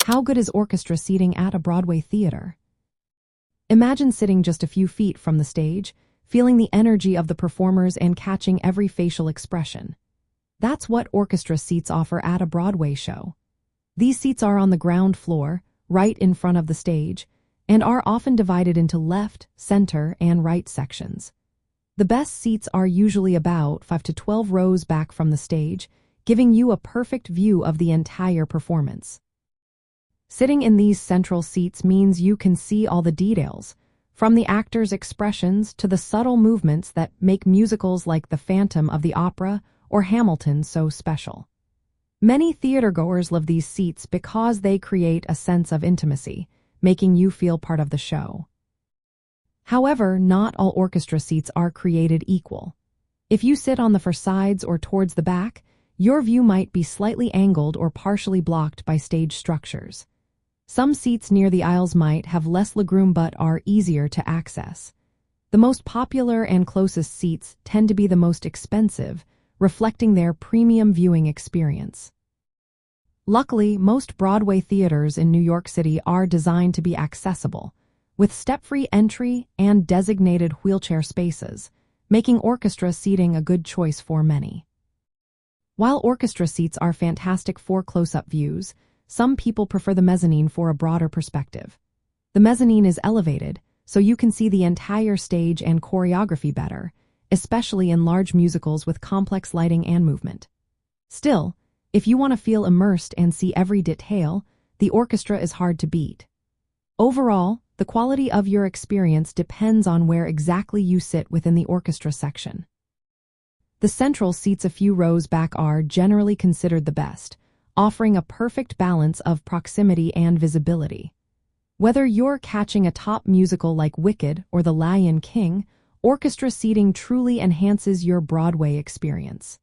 How good is orchestra seating at a Broadway theater? Imagine sitting just a few feet from the stage, feeling the energy of the performers and catching every facial expression. That's what orchestra seats offer at a Broadway show. These seats are on the ground floor, right in front of the stage, and are often divided into left, center, and right sections. The best seats are usually about 5 to 12 rows back from the stage, giving you a perfect view of the entire performance. Sitting in these central seats means you can see all the details, from the actors' expressions to the subtle movements that make musicals like The Phantom of the Opera or Hamilton so special. Many theatergoers love these seats because they create a sense of intimacy, making you feel part of the show. However, not all orchestra seats are created equal. If you sit on the far sides or towards the back, your view might be slightly angled or partially blocked by stage structures. Some seats near the aisles might have less legroom but are easier to access. The most popular and closest seats tend to be the most expensive, reflecting their premium viewing experience. Luckily, most Broadway theaters in New York City are designed to be accessible, with step-free entry and designated wheelchair spaces, making orchestra seating a good choice for many. While orchestra seats are fantastic for close-up views, some people prefer the mezzanine for a broader perspective. The mezzanine is elevated, so you can see the entire stage and choreography better, especially in large musicals with complex lighting and movement. Still, if you want to feel immersed and see every detail, the orchestra is hard to beat. Overall, the quality of your experience depends on where exactly you sit within the orchestra section. The central seats a few rows back are generally considered the best, offering a perfect balance of proximity and visibility. Whether you're catching a top musical like Wicked or The Lion King, orchestra seating truly enhances your Broadway experience.